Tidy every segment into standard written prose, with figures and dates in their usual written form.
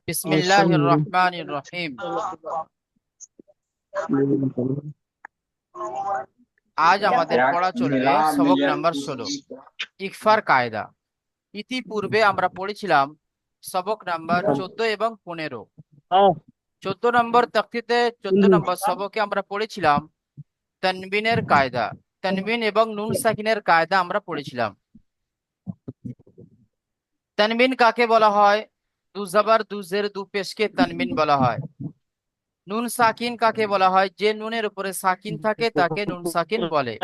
বিসমিল্লাহির রহমানির রহিম। আজ আমাদের পড়া চলবে সবক নাম্বার 16, ইকফার কায়দা। ইতিপূর্বে আমরা পড়েছিলাম সবক নাম্বার 14 এবং 15। 14 নম্বর তাকতিতে 14 নম্বর সবকে আমরা পড়েছিলাম তানবিনের কায়দা। তানবিন এবং নুন সাকিনের কায়দা আমরা পড়েছিলাম। তানবিন কাকে বলা হয়? দু জবর দু জের দু পেশকে তানবিন বলা হয়। নুন সাকিন কাকে বলা হয়? যে নুনের উপরে সাকিন থাকে তাকে নুন সাকিন বলে।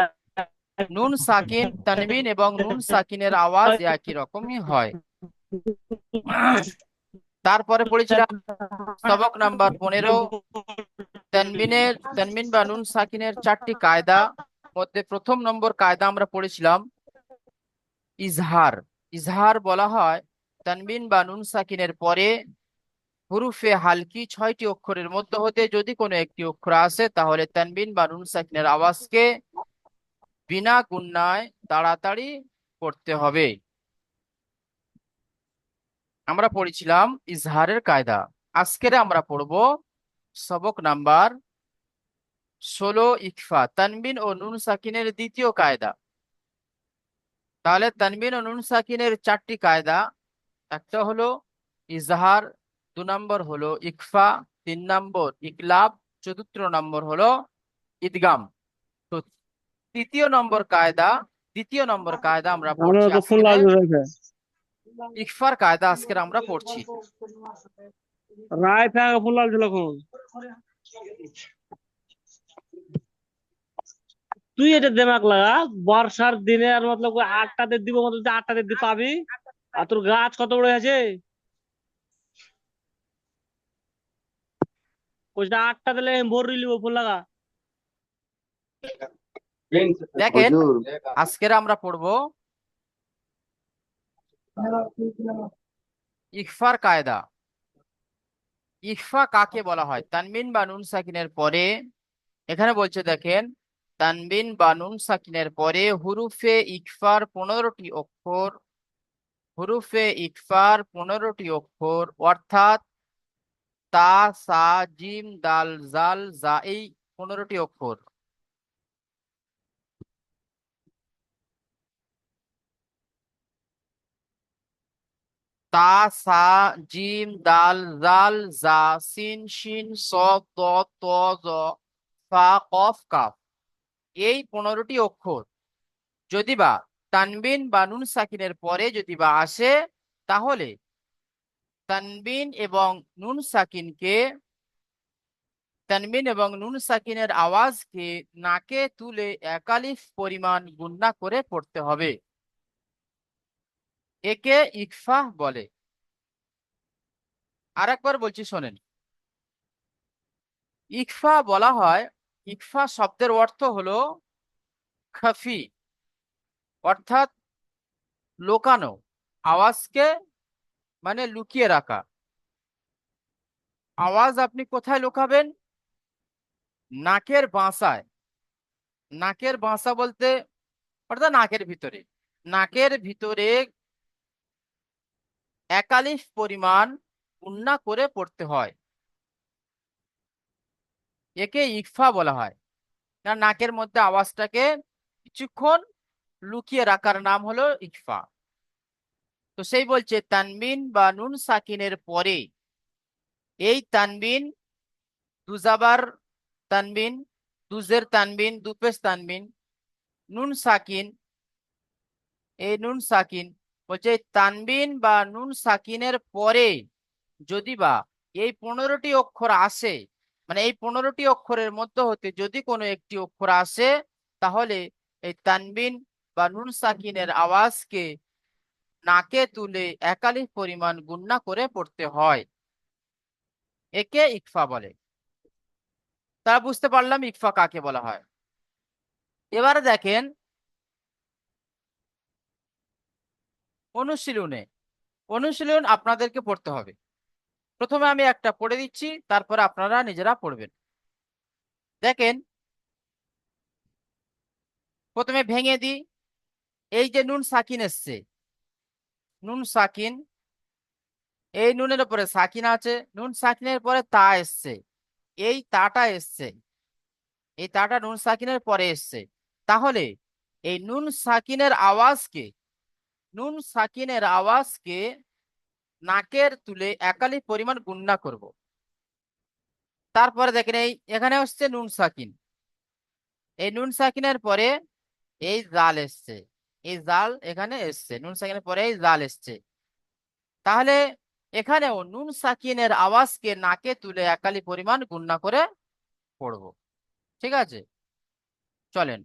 নুন সাকিন, তানবিন এবং নুন সাকিনের আওয়াজ একই রকমই হয়। তারপরে পড়েছিলাম সবক নাম্বার 15, তানবিন বা নুন সাকিনের 4টি কায়দা। মধ্যে প্রথম নম্বর কায়দা আমরা পড়েছিলাম ইজহার। ইজহার বলা হয় তানবিন বা নুন সাকিনের পরে হুরুফে হালকি 6টি অক্ষরের মধ্যে হতে যদি কোনো একটি অক্ষর আসে তাহলে তানবিন বা নুন সাকিনের আওয়াজকে বিনা গুণনায় তাড়াতাড়ি করতে হবে। আমরা পড়েছিলাম ইজহারের কায়দা। আজকের আমরা পড়ব সবক নাম্বার 16, ইকফা, তানবিন ও নুন সাকিনের দ্বিতীয় কায়দা। তাহলে তানবিন ও নুন সাকিনের 4টি কায়দা। একটা হলো ইজহার, 2 নম্বর হলো ইকফা, 3 নম্বর ইকলাব, 4র্থ নম্বর হলো ইদগাম। তো দ্বিতীয় নম্বর কায়দা আমরা আমরা পড়ছি তো ফুল আজকে। লাল রয়েছে ইকফার কায়দা আজকে আমরা পড়ছি। রায় থাকা ফুল লাল ছিল এখন তুই এটা দেমাক লাগা বর্ষার দিনে আর মতলব 8টাতে দিব মতলব 8টাতে পাবি আর তোর গাছ কত বড় আছে কোচটা 8টা দিলে ভোর নিব ফুল লাগা দেখেন আজকের আমরা পড়ব ইকফার কায়দা। ইকফা কাকে বলা হয়? তানবিন বা নুন সাকিনের পরে, এখানে বলছে দেখেন, তানবিন বা নুন সাকিনের পরে হুরুফে ইকফার 15টি অক্ষর অর্থাৎ তা, সা, জিম, দাল, জাল, জা, এই 15টি অক্ষর। তা, সা, জিম, দাল, জাল, জা, সিন, শিন, সদ, ত, ত, জ, ফা, কফ, কাফ, এই 15টি অক্ষর যদি বা তানবিন বা নুন সাকিনের পরে যদি বা আসে তাহলে তানবিন এবং নুন সাকিনকে তানবিন এবং নুন সাকিনের আওয়াজকে নাকে তুলে একালিফ পরিমাণ গুণনা করে পড়তে হবে। একে ইকফা বলে। আরেকবার বলছি শোনেন। ইকফা বলা হয়, ইকফা শব্দের অর্থ হলো খাফি, অর্থাৎ লোকানো, আওয়াজকে মানে লুকিয়ে রাখা। আওয়াজ আপনি কোথায় লুকাবেন? নাকের বাসায়। নাকের বাসা বলতে অর্থাৎ নাকের ভিতরে একালিফ পরিমাণ গুণনা করে পড়তে হয়। একে ইকফা বলা হয়। না, নাকের মধ্যে আওয়াজটাকে কিছুক্ষণ লুকিয়ে রাখার নাম হলো ইকফা। তো সেই বলছে তানবিন বা নুন সাকিনের পরে এই তানবিন, দুজাবার তানবিন, দুজের তানবিন, দুপেশ তানবিন, নুন সাকিন, এই নুন সাকিন বলছে তানবিন বা নুন সাকিনের পরে যদি বা এই 15টি অক্ষর আসে, মানে এই 15টি অক্ষরের মধ্যে হতে যদি কোনো একটি অক্ষর আসে তাহলে এই তানবিন বা নুন সাকিনের আওয়াজকে নাকে তুলে একালিফ পরিমাণ গুণনা করে পড়তে হয়। একে ইকফা বলে। তারা বুঝতে পারলাম ইকফা কাকে বলা হয়। এবারে দেখেন অনুশীলনে, অনুশীলন আপনাদেরকে পড়তে হবে। প্রথমে আমি একটা পড়ে দিচ্ছি, তারপরে আপনারা নিজেরা পড়বেন। দেখেন, প্রথমে ভেঙে দিই। এই যে নুন সাকিন এসছে, নুন সাকিন এই নুনের উপরে সাকিন আছে, নুন সাকিনের পরে তা এসছে, এই তাটা এসছে, এই তাটা নুন সাকিনের পরে এসছে। তাহলে এই নুন সাকিনের আওয়াজকে নাকের তুলে একালি পরিমাণ গুণনা করব। তারপরে দেখেন এই এখানে হচ্ছে নুন সাকিন, এই নুন সাকিনের পরে এই জাল এসছে, এই জাল এখানে এসছে, নুন সাকিনের পরে এই জাল এসছে। তাহলে এখানেও নুন সাকিনের আওয়াজকে নাকে তুলে একালি পরিমাণ গুণনা করে পড়ব। ঠিক আছে, চলেন।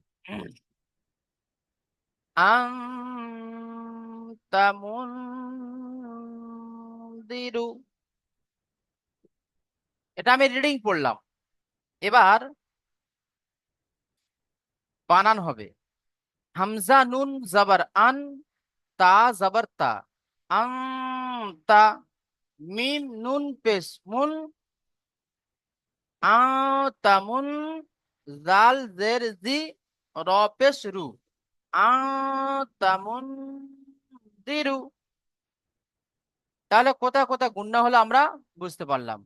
আন্তামুনদিরু, এটা আমি রিডিং পড়লাম। এবার বানান হবে। হামজা নুন জবর আন, তা জবর তা, আং তা, মিম নুন পেশ মুন, আ তামুন, জাল জের জি, র পেশ রু, আ তামুন দিরু। তাহলে কোথায় কোথায় গুণনা হলো আমরা বুঝতে পারলাম।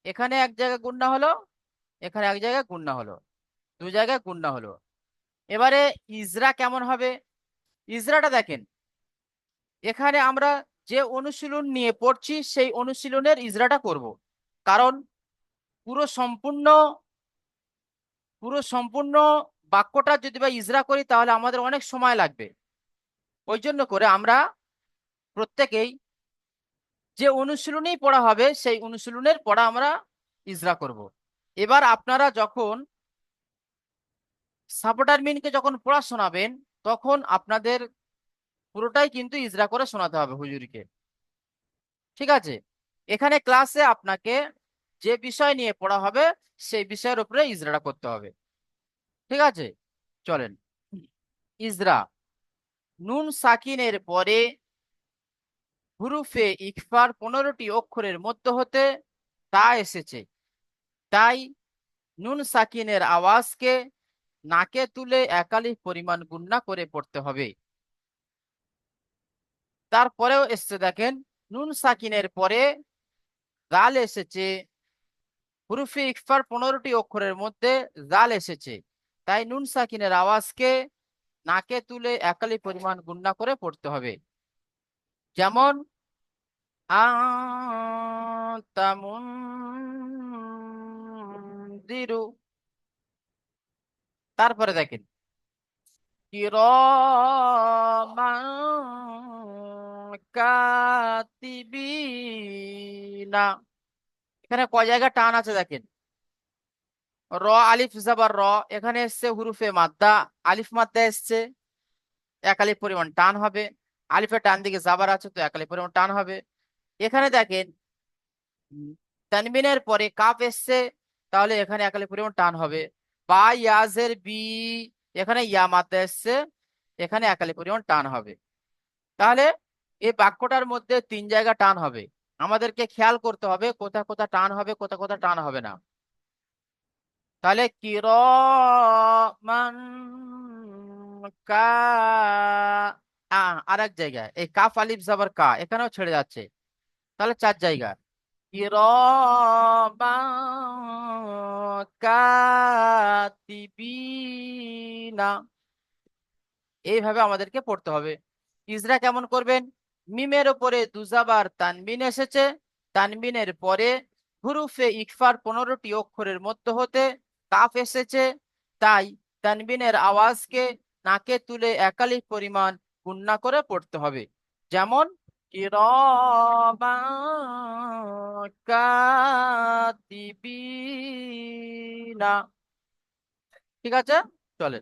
এখানে এক জায়গায় গুণনা হলো, এখানে এক জায়গায় গুণনা হলো, দুই জায়গায় গুণনা হলো। এবারে ইজরা কেমন হবে? ইজরাটা দেখেন, এখানে আমরা যে অনুশীলন নিয়ে পড়ছি সেই অনুশীলনের ইজরাটা করব। কারণ পুরো সম্পূর্ণ পুরো সম্পূর্ণ বাক্যটা যদি বা ইজরা করি তাহলে আমাদের অনেক সময় লাগবে। ওই জন্য করে আমরা প্রত্যেকেই যে অনুশীলনেই পড়া হবে সেই অনুশীলনের পড়া আমরা ইজরা করব। এবার আপনারা যখন সাপোর্টার মিনকে যখন পড়া শোনাবেন তখন আপনাদের পুরোটাই কিন্তু ইজরা করে শোনাতে হবে হুজুরকে। ঠিক আছে, এখানে ক্লাসে আপনাকে যে বিষয় নিয়ে পড়া হবে সেই বিষয়ের উপরে ইজরাটা করতে হবে। ঠিক আছে, চলেন। ইজরা, নুন সাকিনের পরে হুরুফে ইকফার 15টি অক্ষরের মধ্য হতে তা এসেছে, তাই নুন সাকিনের আওয়াজকে নাকে তুলে একালিফ পরিমাণ গুণনা করে পড়তে হবে। তারপরেও এসছে দেখেন, নুন সাকিনের পরে জাল এসেছে, হুরুফে ইকফার 15টি অক্ষরের মধ্যে জাল এসেছে, তাই নুন সাকিনের আওয়াজকে নাকে তুলে একালি পরিমাণ গুণনা করে পড়তে হবে। যেমন আতামুনদিরু। তারপরে দেখেন কিরামান কাতিবিনা, এখানে কয় জায়গা টান আছে দেখেন। র আলিফ জাবার র, এখানে এসছে হুরুফে মাদ্দা, আলিফ মাদ্দা এসছে, এক আলিফ পরিমাণ টান হবে। আলিফের টান দিকে জাবার আছে তো এক আলিফ পরিমাণ টান হবে। এখানে দেখেন তানবিনের পরে কাফ এসছে, তাহলে এখানে এক আলিফ পরিমাণ টান হবে। বা ইয়াজের বি, এখানে ইয়া মাদ্দা এসছে, এখানে এক আলিফ পরিমাণ টান হবে। তাহলে এই বাক্যটার মধ্যে 3 জায়গা টান হবে। আমাদেরকে খেয়াল করতে হবে কোথা কোথা টান হবে, কোথা কোথা টান হবে না। তাহলে কিরমান কা, আর এক জায়গায় এই কাফ আলিফ জাবার কা, এখানেও ছেড়ে যাচ্ছে, তাহলে 4 জায়গা। কিরমান কাতিবিনা, এইভাবে আমাদেরকে পড়তে হবে। ইজরা কেমন করবেন? মিমের ওপরে দুজাবার তানবিন এসেছে, তানবিনের পরে হুরুফে ইকফার 15টি অক্ষরের মধ্য হতে কাফ এসেছে, তাই তানবিনের আওয়াজকে নাকে তুলে একালিফ পরিমাণ গুণনা করে পড়তে হবে। যেমন কিরামান কাতিবিনা। ঠিক আছে, চলে।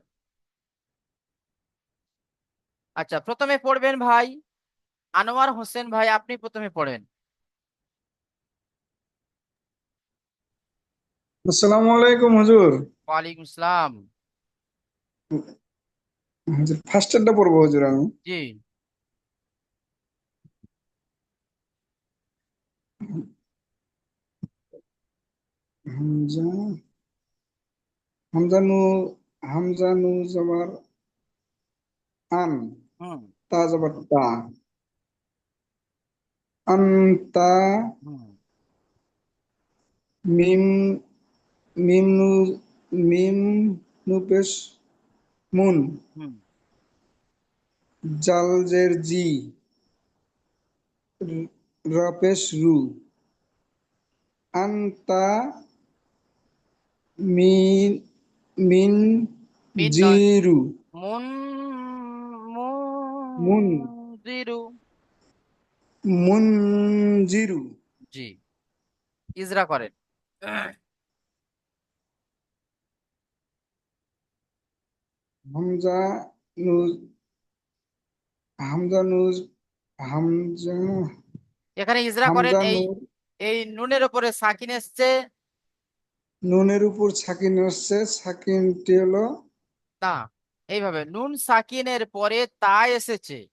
আচ্ছা, প্রথমে পড়বেন ভাই আনোয়ার হোসেন ভাই, আপনি প্রথমে পড়েন। আসসালামু আলাইকুম হুজুর। ওয়ালাইকুম আসসালাম। হুজুর ফার্স্টেরটা পড়বো হুজুর আমি। জি। হামজা, হামজা নু, হামজা নু জবর আন, হুম। তা জবর তা, আন্তা, হুম মিম, মিম নু, মিম নু পেশ মুন, হুম জাল জের জি, র পেশ রু, আন্তা, মিন, মিন মিন নয়, জিরু, মুন মুন, মুনজিরু। মুনজিরু। জি, ইজরা করেন। হামজা নু, হামজা নুজ, হামজা, এখানে ইজরা করেন। হামজা এই নূর, এই নুনের উপরে সাকিন এসছে। নুনের উপর সাকিন আসছে, সাকিনটি হলো না, এইভাবে নুন সাকিনের পরে তা এসেছে।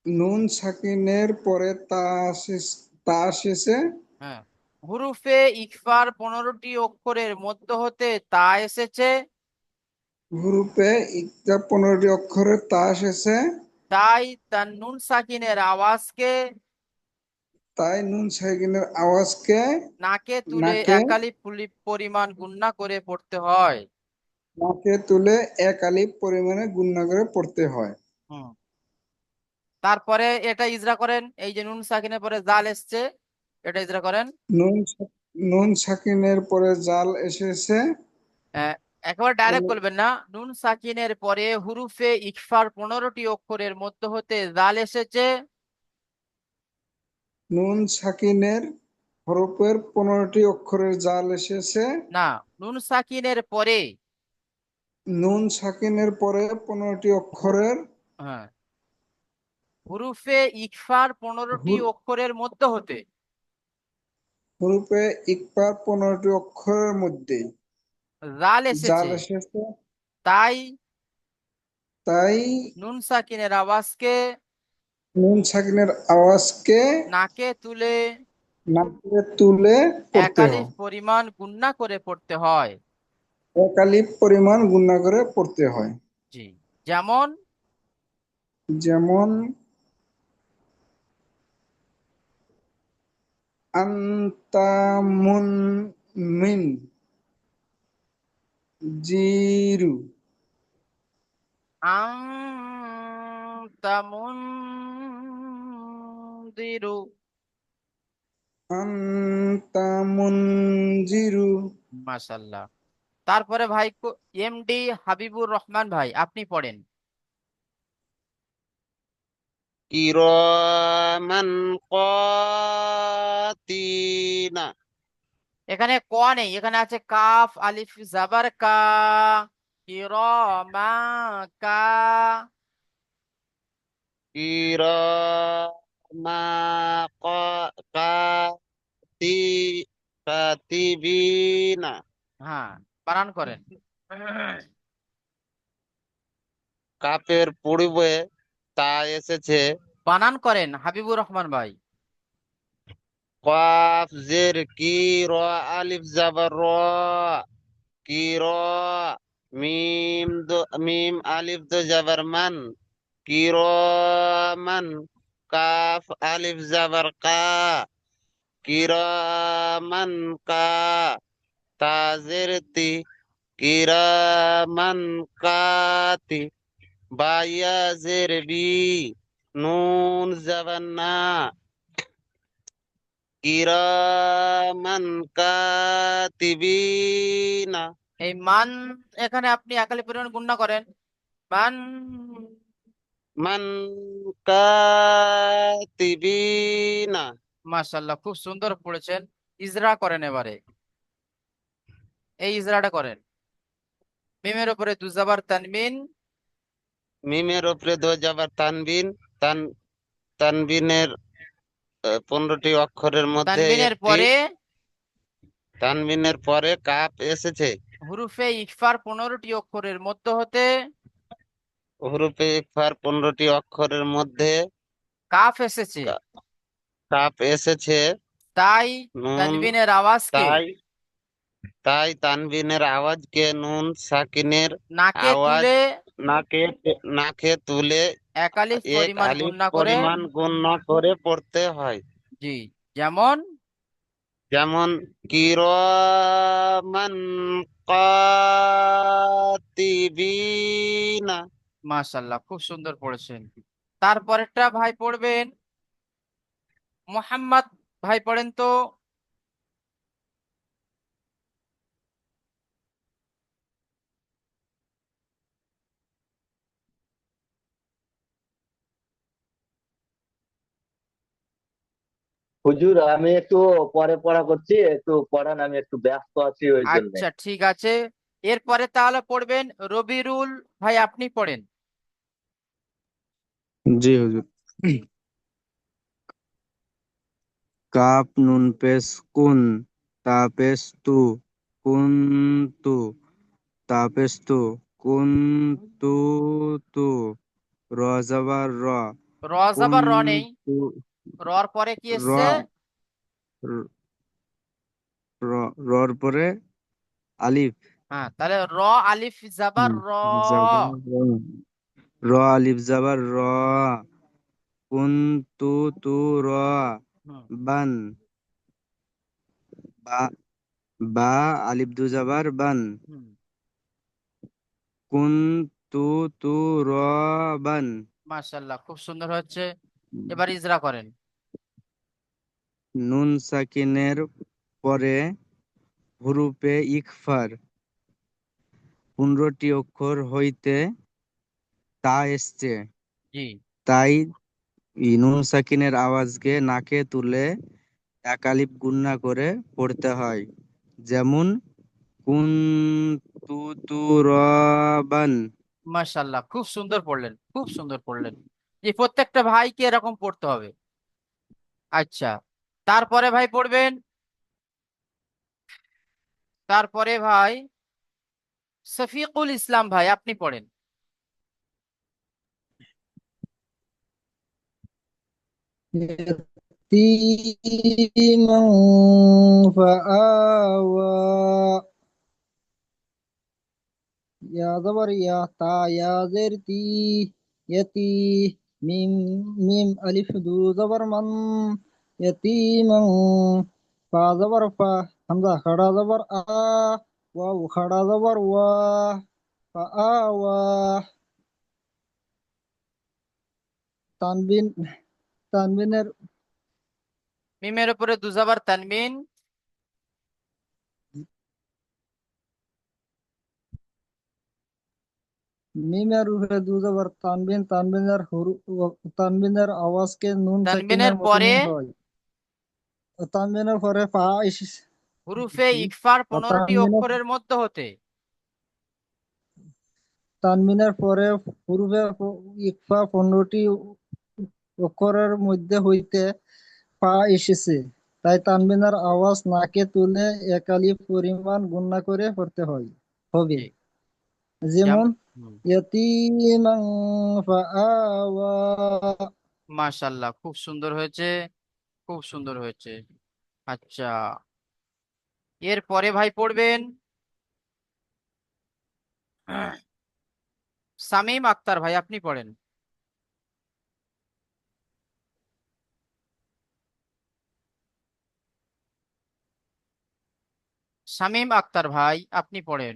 নুন সাকিনের পরে তা এসেছে, হ্যাঁ, হুরুফে ইকফার 15টি অক্ষরের মধ্য হতে তা এসেছে। হুরুপে ইকতা 15টি অক্ষরে তা এসেছে, তাই তার নুন সাকিনের আওয়াজকে তাই নুন সাকিনের আওয়াজকে নাকে তুলে নাকে, একালিপ পরিমাণ গুণনা করে পড়তে হয়। নাকে তুলে এক আলিফ পরিমাণে গুণনা করে পড়তে হয়। হুম, তারপরে এটা ইজরা করেন। এই যে নুন সাকিনের পরে জাল এসছে, এটা ইজরা করেন। নুন নুন সাকিনের পরে জাল এসেছে, আহ, একেবারে ডাইরেক্ট কোন- বলবেন না। নুন সাকিনের পরে হুরুফে ইকফার 15টি অক্ষরের মধ্য হতে জাল এসেছে। নুন সাকিনের হরফের 15টি অক্ষরের জাল এসেছে, না, নুন সাকিনের পরে। নুন সাকিনের পরে 15টি অক্ষরের, হ্যাঁ, হুরুফে ইকফার 15টি অক্ষরের মধ্য হতে হরফে ইকফার 15টি অক্ষরের মধ্যে জাল জাল এসেছে। এসেছে, তাই তাই নুন সাকিনের আওয়াজকে নুন সাকিনের আওয়াজকে নাকে তুলে নাকে তুলে পড়তে একালিফ হয়, পরিমাণ গুণনা করে পড়তে হয়। এক আলিফ পরিমাণ গুণা করে পড়তে হয়। জি, যেমন যেমন আন্তামুন, মিন জিরু, আন্তামুনদিরু। আন্তামুন জিরু। মাশাল্লাহ। তারপরে ভাই এমডি হাবিবুর রহমান ভাই, আপনি পড়েন। কিরামান কাতিনা। এখানে ক নেই, এখানে আছে কাফ আলিফ জাবার কা। কিরমা কা। কিরামা কাতি কাতিবিনা। হ্যাঁ, বানান করেন। কাপের পূর্বে তা এসেছে। বানান করেন হাবিবুর রহমান ভাই। কাফ জের কি, র আলিফ জাবার র, কি র, মিম আলিফ দো জাবার মান, কি র মান, কাফ আলিফ জাবার কা, কিরামান কা, তাজের তি, কিরামান কাতি, বায়াজের বি, নুন জাবান না, কিরামান কাতিবিনা। এই মান, এখানে আপনি একালি পরিমাণ গুণনা করেন। মান। মান কাতিবিনা। মাশাল্লাহ, খুব সুন্দর পড়েছেন। ইজরা করেন এবারে। এই ইজরাটা করেন। মিমের উপরে দুজাবার তানবিন। মিমের উপরে দো যাবার তানবিন, তান তানবিনের 15টি অক্ষরের মধ্যে তানবিনের একটি। পরে তানবিনের পরে কাপ এসেছে। হুরুফে ইকফার 15টি অক্ষরের মধ্য হতে হরফে ইকফার 15টি অক্ষরের মধ্যে কাফ এসেছে। কা- কাপ এসেছে। তাই নুন, তানবিনের আওয়াজকে তাই তাই তানবিনের আওয়াজকে নুন সাকিনের নাকে আওয়াজ তুলে নাকে তুলে এক আলিফ এক পরিমাণ আলিফ গুণনা করে, পরিমাণ গুণনা করে পড়তে হয়। জি, যেমন যেমন কিরামান কাতিবিনা। মাশাআল্লাহ, খুব সুন্দর পড়েছেন। তারপরেরটা ভাই পড়বেন মোহাম্মদ, ভাই পড়েন তো। হুজুর আমি একটু পরে পড়া করছি, একটু পড়ান, আমি একটু ব্যস্ত আছি ওই জন্য। আচ্ছা ঠিক আছে, এরপরে তাহলে পড়বেন রবিরুল, ভাই আপনি পড়েন। জি হুজুর। কাপ নুন পেশ কুন, তা পেশ তু, কুনতু, তা পেশ তু, কুনতু তু, র জবর র, র যাবার র নেই, কুনতু, রর পরে কি র, এসছে? র, রর পরে আলিফ। হ্যাঁ, তাহলে র আলিফ যাবার হুম, র। জবর র, র আলিফ জবর র, কুনতু তু র, হুম, বান, বা, বা আলিফ দু জবর বান, হুম, কুনতু তু র বান। মাশাআল্লাহ, খুব সুন্দর হচ্ছে। এবার ইজরা করেন। নুন সাকিনের পরে হুরুফে ইকফার 15টি অক্ষর হইতে তা এসছে, জি, তাই নুন সাকিনের আওয়াজকে নাকে তুলে এক আলিফ গুণনা করে পড়তে হয়। যেমন কুনতুতুরাবান। মাশাআল্লাহ, খুব সুন্দর পড়লেন, খুব সুন্দর পড়লেন। যে প্রত্যেকটা ভাইকে এরকম পড়তে হবে। আচ্ছা, তারপরে ভাই পড়বেন, তারপরে ভাই শফিকুল ইসলাম, ভাই আপনি পড়েন। يتيما فآوى. يا زبر يا تا يا زر تي يتي. ميم ميم ألف دو زبر من. يتيما. فا زبر فا. حمزة خڑا زبر آ. واو خڑا زبر وا. فآوى. তানবিন, তানবিনের মিমের উপরে দুজাবার তানবিন, মিমের উপরে দু জবর তানবিন, তানবিনের আওয়াজকে নুন তানবিনের সাকিনের মতনই পরে হয়। তানবিনের পরে ফা হুরুফে ইকফার 15টি তানবিনের অক্ষরের মধ্যে হতে, তানবিনের পরে পূর্বে ইকফা 15টি অক্ষরের মধ্যে হইতে ফা এসেছে, তাই তানবিনের আওয়াজ নাকে তুলে এক আলিফ পরিমাণ গুণনা করে পড়তে হবে। জি, যেমন হুম, ইয়াতীমান ফাআওয়া। মাশাআল্লাহ, খুব সুন্দর হয়েছে, খুব সুন্দর হয়েছে। আচ্ছা, এরপরে ভাই পড়বেন শামীম আক্তার, ভাই আপনি পড়েন। শামীম আক্তার ভাই আপনি পড়েন।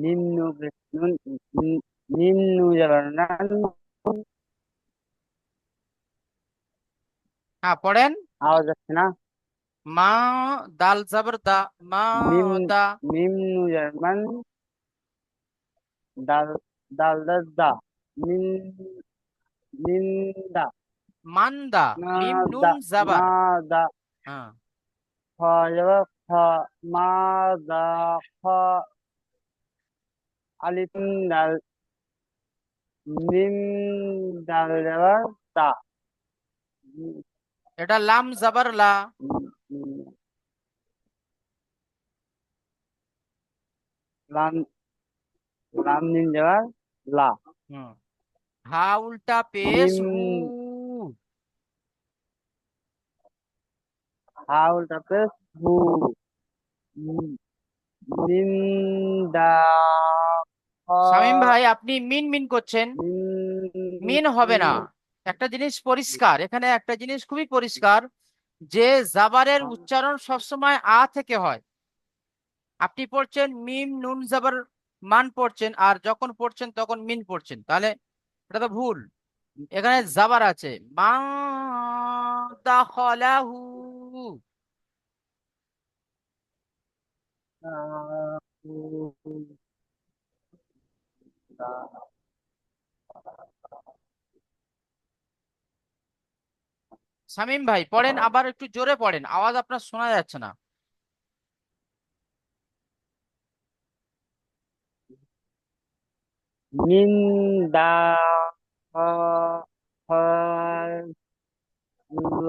নিম্ন নুন নিম্ন যাবার না, হ্যাঁ পড়েন। আওয়াজ আসছে না। মা, দাল জাবর দা, মা, নিম দা, নিম্ন জার্মান, দাল দাল দাল দা, নিন নিন্দা, মান্দা, না মিম নুন দা, মা জাবার, দা, হ্যাঁ, খ যাবার খ, মা দা, খ, আলিফ দাল, নিম দাল যাবার তা, এটা লাম জাবার লা, লাম লাম নিম যাবার লা, হুম, হা উল্টা পেশ নিম হু, হা উল্টা পেশ হু, মিন মিন দা শামীম ভাই আপনি মিন মিন করছেন, মিন হবে না। মিন একটা জিনিস পরিষ্কার, এখানে একটা জিনিস খুবই পরিষ্কার যে জাবারের উচ্চারণ সবসময় আ থেকে হয়। আপনি পড়ছেন মিম নুন জাবার মান পড়ছেন, আর যখন পড়ছেন তখন মিন পড়ছেন, তাহলে এটা তো ভুল। এখানে জাবার আছে, মা দাখালাহু। শামীম ভাই পড়েন, আবার একটু জোরে পড়েন, আওয়াজ আপনার শোনা যাচ্ছে না। মিন দা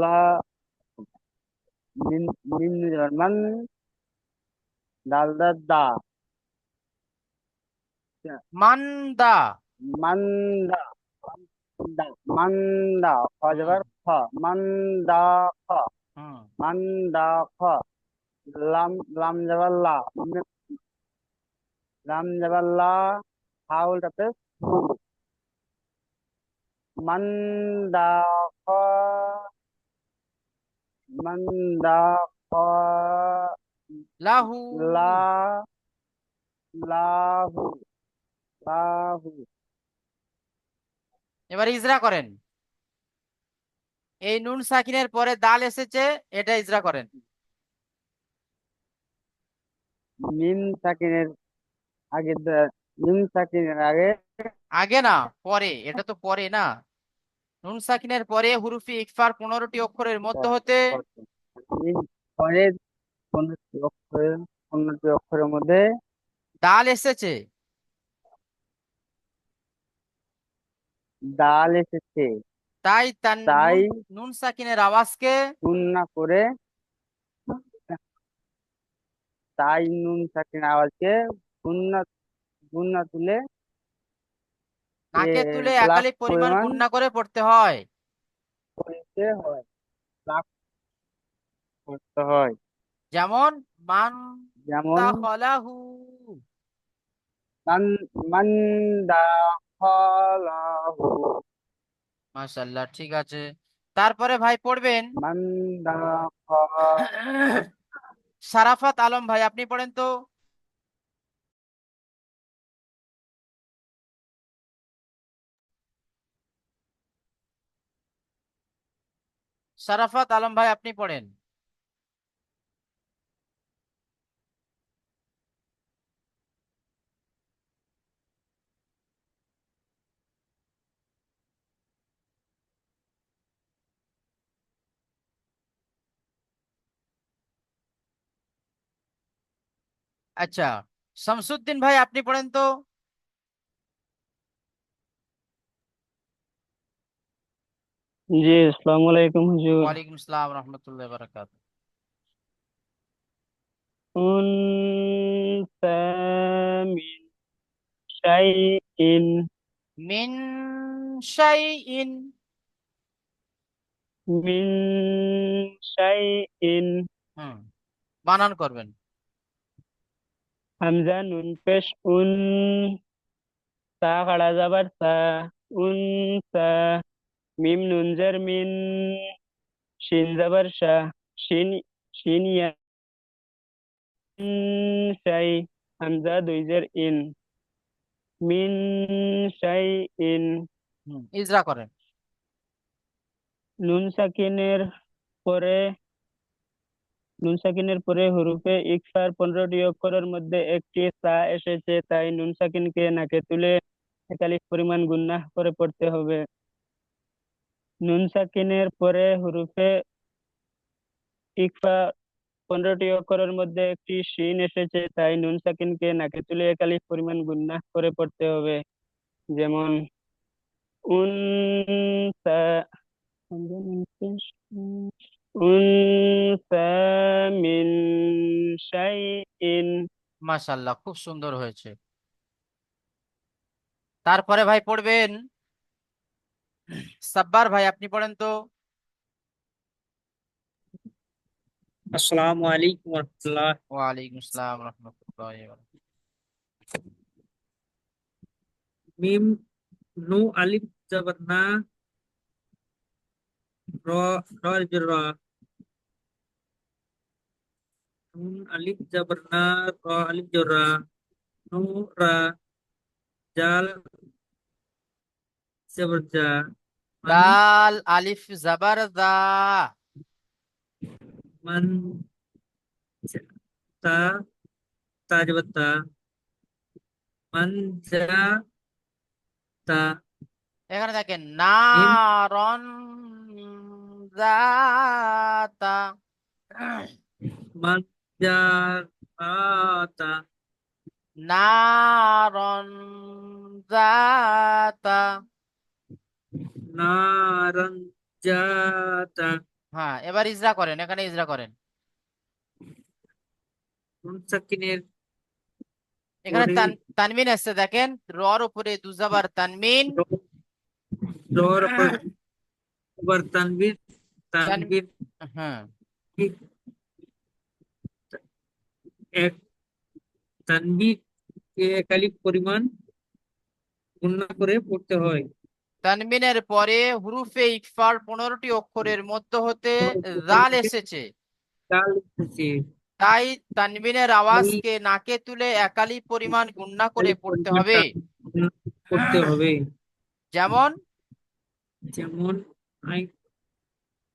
লা মিন মিন মান দাল দা দা মান্দা। মান্দা দা মান্দা খ হুম যাবার খ মান্দা খ হুম মান্দা খ লাম লাম যাবার লা লাম যাবার লা হাউলটাতে মান্দা খ মান্দা খ লাহু। লা লাহু লাহু এবার ইজরা করেন, এই নুন সাকিনের পরে দাল এসেছে, এটা ইজরা করেন। মিম সাকিনের আগে মিম সাকিনের আগে আগে না, পরে, এটা তো পরে না। নুন সাকিনের পরে হুরুফি ইকফার 15টি অক্ষরের মধ্যে হতে মিম পরে 15টি অক্ষরের মধ্যে দাল এসেছে, দাল এসেছে, তাই তার নুন তাই নুন সাকিনের আওয়াজকে গুণনা করে তাই নুন সাকিন আওয়াজকে গুণনা গুণনা তুলে নাকে তুলে লাখ একালি পরিমাণ পরিমাণ গুণনা করে পড়তে হয়। করতে হয়, লাখ করতে হয়। যেমন মান যেমন দাখালাহু। মান মান দাখালাহু মাশাআল্লাহ, ঠিক আছে। তারপরে ভাই পড়বেন মান দাখা সারাফাত আলম ভাই, আপনি পড়েন তো। সারাফাত আলম ভাই আপনি পড়েন। আচ্ছা, শামসুদ্দিন ভাই আপনি পড়েন তো। জি আসসালামু আলাইকুম হুজুর। ওয়ালাইকুম আসসালাম রহমতুল্লাহ বারাকাত। উনসা মিন শাইইন মিন শাইইন। মিন শাইইন হুম, বানান করবেন। হামজা নুন পেশ সা খাড়া যাবার সা উনসা মিম নুন জের মিন শিন যাবার শা শিন শিন ইয়া শাই হামজা দুই জের ইন মিন শাইইন ইজরা করেন। নুন সাকিনের পরে নুন সাকিনের পরে হুরুফে ইকফার 15টি অক্ষরের মধ্যে একটি সা এসেছে, তাই নুন সাকিনকে নাকে তুলে 41 পরিমাণ গুণনা করে পড়তে হবে। নুন সাকিনের পরে হুরুফে ইকফা 15টি অক্ষরের মধ্যে একটি শিন এসেছে, তাই নুন সাকিনকে নাকে তুলে 41 পরিমাণ গুণনা করে পড়তে হবে। যেমন উনসা উনসা মিন শাইইন মাশাআল্লাহ, খুব সুন্দর হয়েছে। তারপরে ভাই পড়বেন সাব্বার ভাই, আপনি পড়েন তো। আসসালামু আলাইকুম রহমতুল্লাহ। ওয়ালাইকুম আসসালাম রহমতুল্লাহ। মিম নু আলিফ জবর না, র র জবর রা, নুন আলিফ জবর না, র আলিফ জবর রা, নু রা, জাল জবর জা, মান দাল আলিফ জাবার দা। মান তা, তা জবর তা, মান জা তা, এখানে দেখেন মিম নারন জাতা। মান জা তা, নারন জাতা। নারান জা তা, হ্যাঁ, এবার ইজরা করেন, এখানে ইজরা করেন। নুন সাকিনের এখানে পরে তানমিন আসছে দেখেন, রর উপরে দুজাবার তানমিন। রর উপর আবার তানবীর, তান তানবীর হ্যাঁ, ঠিক এক, তানবীর কে একালিক পরিমাণ গুণনা করে পড়তে হয়। তানমিনের পরে হুরুফে ইকফার 15টি অক্ষরের মধ্য হতে কোনো অক্ষর জাল থেকে এসেছে, ডাল এসেছে, তাই তানবিনের তাই আওয়াজকে নাকে তুলে একালি পরিমাণ গুণনা করে একালিক পড়তে হবে। পরিমাণটা গুণনা করতে হবে। যেমন যেমন আই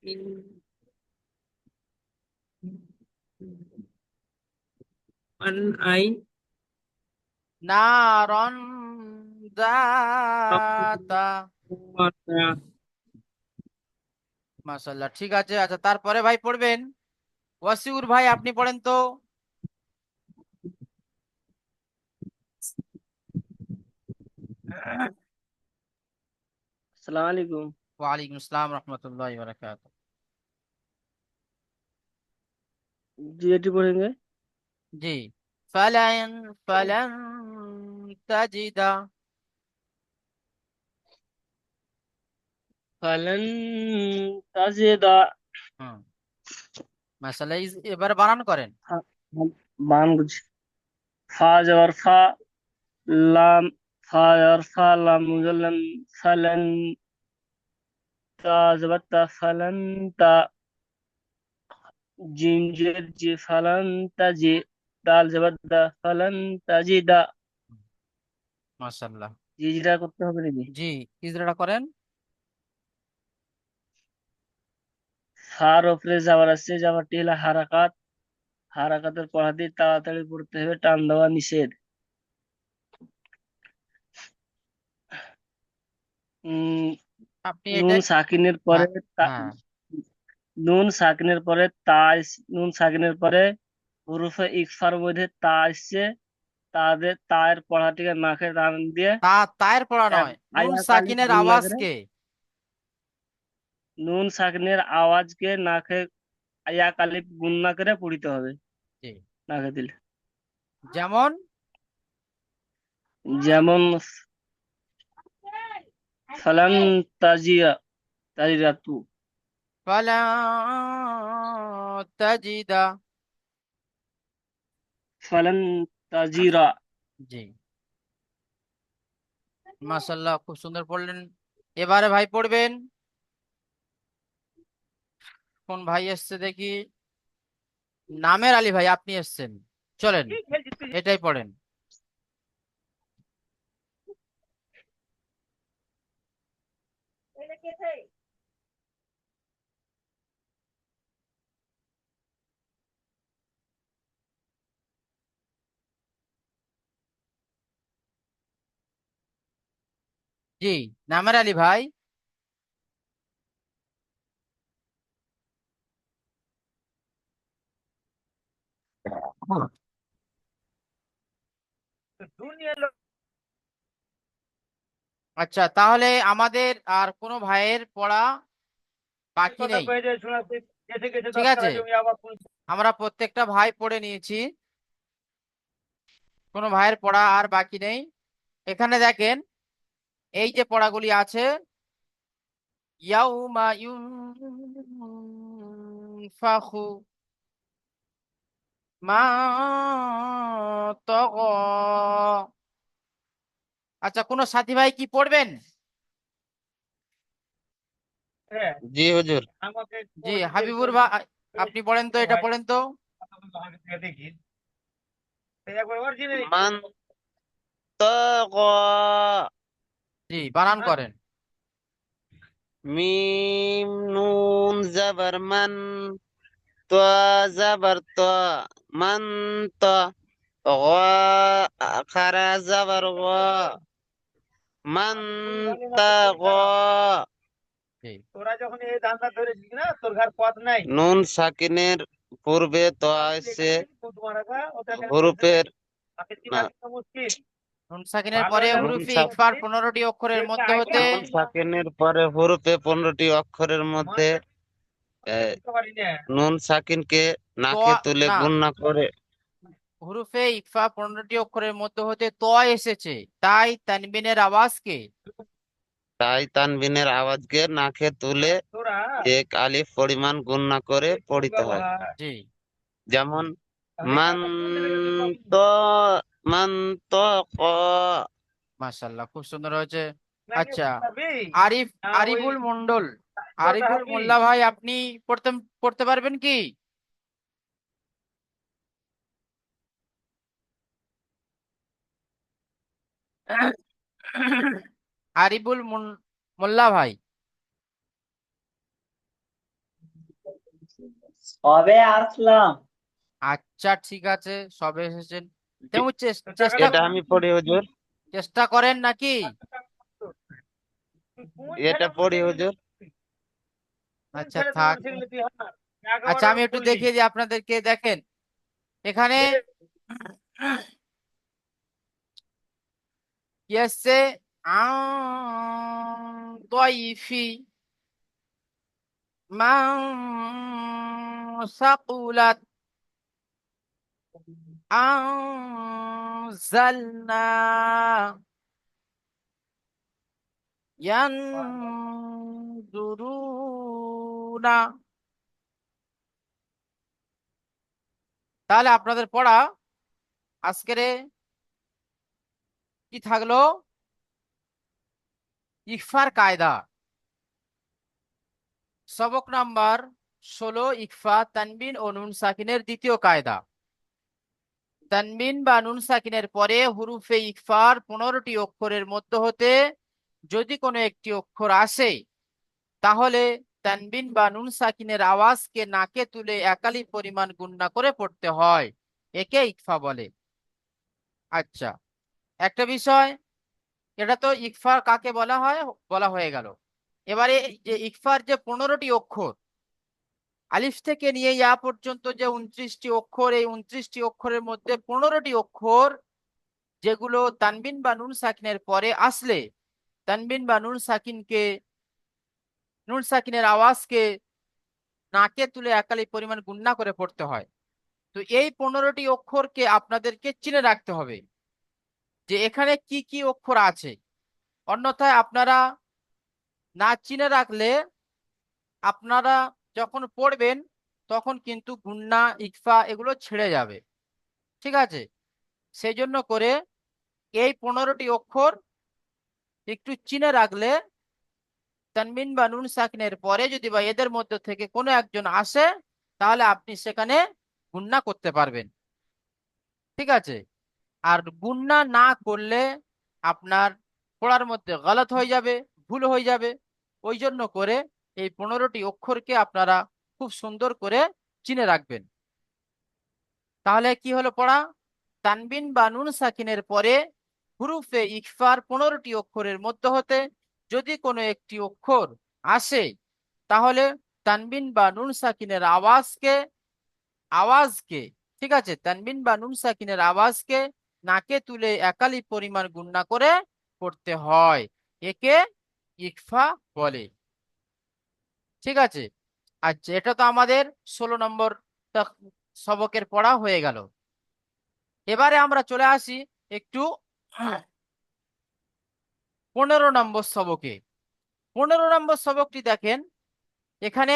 ইন আন আই নারন যাতা। আতা। মাশাআল্লাহ, ঠিক আছে। আচ্ছা, তারপরে ভাই পড়বেন ওয়াসিউর ভাই, আপনি পড়েন তো। আসসালামু আলাইকুম। ওয়ালাইকুম আসসালাম রহমতুল্লাহি ওয়া বারাকাতুহু। जी एटी पढ़ेंगे। জি। ফালান ফালান তাজিদা। फलन ताजिदा। হুম, মাশাআল্লাহ, এবার বানান করেন। मान बुझ फा जबर फा, लाम फा जबर फा, लाम मुजल्लम फलन, ता जबर ता, फलन ता, जीम जेर जी, फलन ताजी, दाल जबर दा, फलन ताजिदा। মাশাআল্লাহ। জিজরা করতে হবে নাকি? জি, ইজরাটা করেন। ফার উপরে যাবার আছে, যাবারটি হলো হারাকাত। হারাকাতের পড়া দিয়ে তাড়াতাড়ি পড়তে হবে, টান দেওয়া নিষেধ। উম আপনি এটা নুন সাকিনের পরে হ্যাঁ, হ্যাঁ, নুন সাকিনের পরে নুন সাকিনের পরে হুরুফে ইকফার মধ্যে তা আসছে, তাদের তায়ের পড়াটিকে নাকে টান দিয়ে তায়ের পড়া এক নয়, নুন আয়া কালিফ সাকিনের গুণনা করে, আওয়াজকে। নুন সাকিনের আওয়াজকে নাকে আয়া কালিফ গুণনা করে পড়িতে হবে জি। নাকে দিলে। যেমন যেমন ফালান তাজিয়া, তাজিরাতু, ফালা তাজিদা। ফালান তাজিরা। জি, মাশাআল্লাহ, খুব সুন্দর পড়লেন। এবারে ভাই পড়বেন, কোন ভাই এসছে দেখি। নামের আলী ভাই, আপনি এসছেন, চলেন এটাই পড়েন। জি, নামের আলী ভাই। আচ্ছা, তাহলে আমাদের আর কোনো ভাইয়ের পড়া বাকি নেই, ঠিক আছে? আমরা প্রত্যেকটা ভাই পড়ে নিয়েছি, কোনো ভাইয়ের পড়া আর বাকি নেই। এখানে দেখেন, এই যে পড়াগুলি আছে, ইয়াউমা ইউনফাখু মা তগ। আচ্ছা, কোনো সাথী ভাই কি পড়বেন? জি হুজুর। জি, হাবিবুর ভাই, আপনি পড়েন তো, এটা পড়েন তো। মান তাগা। জি, বানান করেন। মিম নুন জাবার মান, তা জাবার তা, মান তা, গা খারা জাবার গা, মান তাগা। জি, নুন সাকিনের পূর্বে ত আসছে হরফের না, নুন সাকিনের পরে নুন হুরুফে সা- ইকফার 15টি অক্ষরের মধ্যে হতে। নুন সাকিনের পরে হরফে 15টি অক্ষরের মধ্যে নুন সাকিনকে ত, নাকে তুলে না, গুণনা করে, হুরুফে ইকফা 15টি অক্ষরের মধ্যে হতে ত এসেছে, তাই তানবিনের আওয়াজকে। তাই তানবিনের আওয়াজকে নাকে তুলে এক আলিফ পরিমাণ গুণনা করে পড়িতে হয়। জি, যেমন মান তো, মান তো ক। মাশাআল্লাহ, খুব সুন্দর হয়েছে। আচ্ছা, আরিফ আরিফুল মন্ডল, আরিফুল মোল্লা ভাই, আপনি পড়তে পড়তে পারবেন কি? আরিফুল মোল্লা ভাই। সবে আসলাম। আচ্ছা, ঠিক আছে, সবে এসেছেন। তেমন চেষ্টা এটা আমি পড়ি হুজুর, চেষ্টা করেন নাকি? এটা পড়ি হুজুর। আচ্ছা, থাক। আচ্ছা, আমি একটু দেখিয়ে দিই আপনাদেরকে, দেখেন এখানে কি আসছে, দয়ফি মান সাকুলাত আনজালনা ইয়ানজুরুনা। তাহলে আপনাদের পড়া আজকের কি থাকলো? ইকফার কায়দা, সবক নাম্বার 16, ইকফা, তানবিন ও নুন সাকিনের দ্বিতীয় কায়দা। তানবিন বা নুন সাকিনের পরে হুরুফে ইকফার 15টি অক্ষরের মধ্যে হতে যদি কোনো একটি অক্ষর আসে, তাহলে তানবিন বা নুন সাকিনের আওয়াজকে নাকে তুলে একালি পরিমাণ গুণনা করে পড়তে হয়, একে ইকফা বলে। আচ্ছা, একটা বিষয়, এটা তো ইকফা কাকে বলা হয়, বলা হয়ে গেল। এবারে যে ইকফার যে 15টি অক্ষর, আলিফ থেকে নিয়ে ইয়া পর্যন্ত যে 29টি অক্ষর, এই 29টি অক্ষরের মধ্যে 15টি অক্ষর যেগুলো তানবিন বা নুন সাকিনের পরে আসলে তানবিন বা নুন সাকিনের আওয়াজকে নাকে তুলে একালি পরিমাণ গুণনা করে পড়তে হয়। তো এই 15টি অক্ষরকে আপনাদেরকে চিনে রাখতে হবে যে এখানে কি কি অক্ষর আছে। অন্যথায় আপনারা না চিনে রাখলে আপনারা যখন পড়বেন তখন কিন্তু গুণনা, ইকফা এগুলো ছেড়ে যাবে। ঠিক আছে, সেই জন্য করে এই 15টি অক্ষর একটু চিনে রাখলে তানবিন বা নুন সাকিনের পরে যদি বা এদের মধ্যে থেকে কোনো একজন আসে, তাহলে আপনি সেখানে গুণনা করতে পারবেন। ঠিক আছে, আর গুণনা না করলে আপনার পড়ার মধ্যে গলত হয়ে যাবে, ভুল হয়ে যাবে। ওই জন্য করে এই 15টি অক্ষরকে আপনারা খুব সুন্দর করে চিনে রাখবেন। তাহলে কি হলো পড়া? তানবিন বা নুন সাকিনের পরে হুরুফে ইকফার 15টি অক্ষরের মধ্যে হতে যদি কোনো একটি অক্ষর আসে, তাহলে তানবিন বা নুন সাকিনের আওয়াজকে, ঠিক আছে, তানবিন বা নুন সাকিনের আওয়াজকে নাকে তুলে একালি পরিমাণ গুণনা করে পড়তে হয়, একে ইকফা বলে। ঠিক আছে, আচ্ছা, এটা তো আমাদের 16 নম্বর সবকের পড়া হয়ে গেল। এবারে আমরা চলে আসি একটু 15 নম্বর সবকে। 15 নম্বর সবকটি দেখেন, এখানে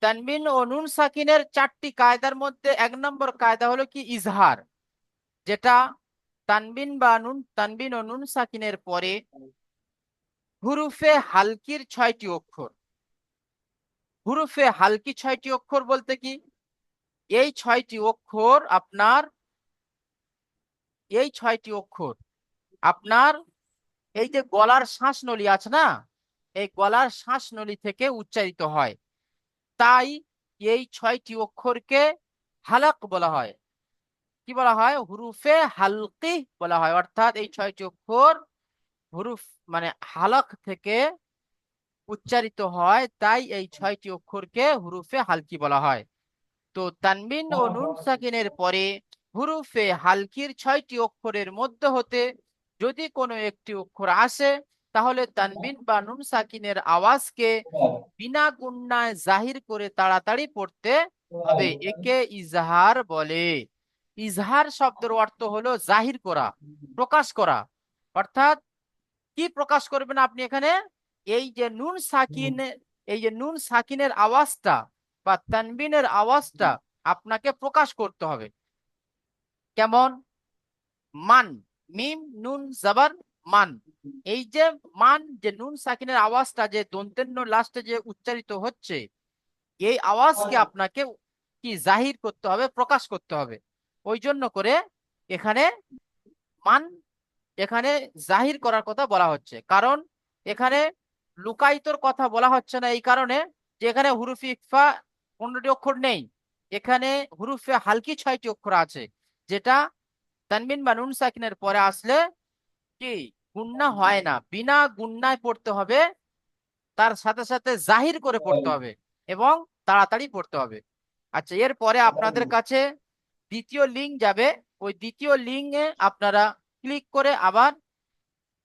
তানবিন ও নুন সাকিনের 4টি কায়দার মধ্যে 1 নম্বর কায়দা হলো কি ইজহার, যেটা তানবিন ও নুন সাকিনের পরে হুরুফে হালকির 6টি অক্ষর। হুরুফে হালকি 6টি অক্ষর বলতে কি, এই 6টি অক্ষর আপনার এই যে গলার শ্বাসনলী আছে না, এই গলার শ্বাসনলী থেকে উচ্চারিত হয়। তাই এই 6টি অক্ষরকে হালাক বলা হয়। কি বলা হয়? হুরুফে হালকি বলা হয়। অর্থাৎ এই 6টি অক্ষর হুরুফ মানে হালাক থেকে উচ্চারিত হয়, তাই এই 6টি অক্ষরকে হুরুফে হালকি বলা হয়। তো তানবিন ও নুন সাকিনের পরে হুরুফে হালকির 6টি অক্ষরের মধ্যে হতে যদি কোনো একটি অক্ষর আসে, তাহলে তানবিন বা নুন সাকিনের আওয়াজকে বিনা গুণনায় জাহির করে তাড়াতাড়ি পড়তে হবে। একে ইজহার বলে। ইজহার শব্দের অর্থ হলো জাহির করা, প্রকাশ করা। অর্থাৎ কি প্রকাশ করবেন আপনি এখানে? এই যে নুন সাকিন, এই যে নুন সাকিনের আওয়াজটা বা তানবিনের আওয়াজটা আপনাকে প্রকাশ করতে হবে। কেমন? মান, মিম নুন জবর মান। এই যে মান, যে নুন সাকিনের আওয়াজটা যে দন্তের ন লাস্টে যে উচ্চারিত হচ্ছে, এই আওয়াজকে আপনাকে কি জাহির করতে হবে, প্রকাশ করতে হবে। ওই জন্য করে এখানে মান, এখানে জাহির করার কথা বলা হচ্ছে। কারণ এখানে লুকায়িতর কথা বলা হচ্ছে না, এই কারণে যে এখানে হুরুফে ইকফা 15টি অক্ষর নেই, এখানে হুরুফে হালকি 6টি অক্ষর আছে, যেটা তানবিন বা নুন সাকিনের পরে আসলে কি গুন্না হয় না, বিনা গুন্নায় পড়তে হবে, তার সাথে সাথে জাহির করে পড়তে হবে এবং তাড়াতাড়ি পড়তে হবে। আচ্ছা, এরপরে আপনাদের কাছে দ্বিতীয় লিঙ্ক যাবে, ওই দ্বিতীয় লিঙ্কে আপনারা ক্লিক করে আবার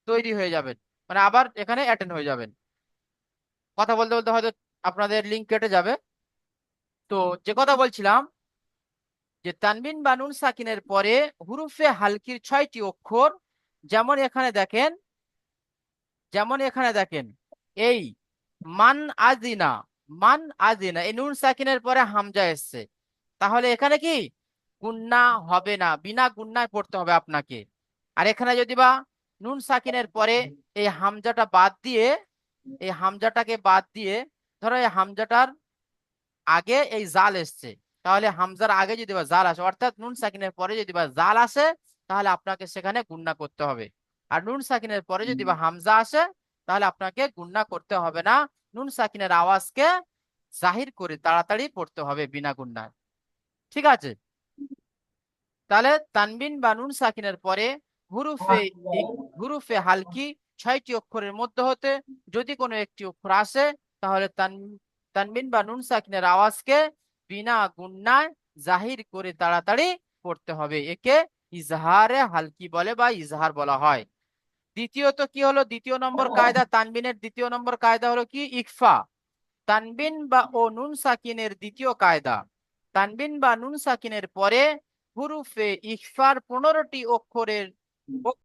তৈরি হয়ে যাবেন, মানে আবার এখানে অ্যাটেন্ড হয়ে যাবেন। কথা বলতে বলতে হয়তো আপনাদের লিঙ্ক কেটে যাবে। তো যে কথা বলছিলাম, যে তানবিন বা নুন সাকিনের পরে হুরুফে হালকির 6টি অক্ষর, যেমন এখানে দেখেন, এই মান আজিনা, এই নুন সাকিনের পরে হামজা এসছে, তাহলে এখানে কি গুন্না হবে না, বিনা গুন্নায় পড়তে হবে আপনাকে। আর এখানে যদি বা নুন সাকিনের পরে এই হামজাটা বাদ দিয়ে, এই হামজাটাকে বাদ দিয়ে, ধরো এই হামজাটার আগে এই জাল এসছে, তাহলে হামজার আগে যদি বা জাল আসে, অর্থাৎ নুন সাকিনের পরে যদি বা জাল আসে, তাহলে আপনাকে সেখানে গুন্না করতে হবে। আর নুন সাকিনের পরে যদি বা হামজা আসে, তাহলে আপনাকে গুন্না করতে হবে না, নুন সাকিনের আওয়াজকে জাহির করে তাড়াতাড়ি পড়তে হবে বিনা গুন্নায়। ঠিক আছে? তাহলে তানবিন বা নুন সাকিনের পরে হুরুফে হুরুফে হালকি 6টি অক্ষরের মধ্যে হতে যদি কোনো একটি অক্ষর আসে, তাহলে তানবিন বা নুন সাকিনের আওয়াজকে বিনা গুন্নায় জাহির করে তাড়াতাড়ি পড়তে হবে। একে ইজহারে হালকি বলে বা ইজহার বলা হয়। দ্বিতীয়ত কি হলো? দ্বিতীয় নম্বর কায়দা, তানবিনের দ্বিতীয় নম্বর কায়দা হলো কি ইকফা। তানবিন বা ও নুন সাকিনের দ্বিতীয় কায়দা, তানবিন বা নুন সাকিনের পরে হুরুফে ইকফার 15টি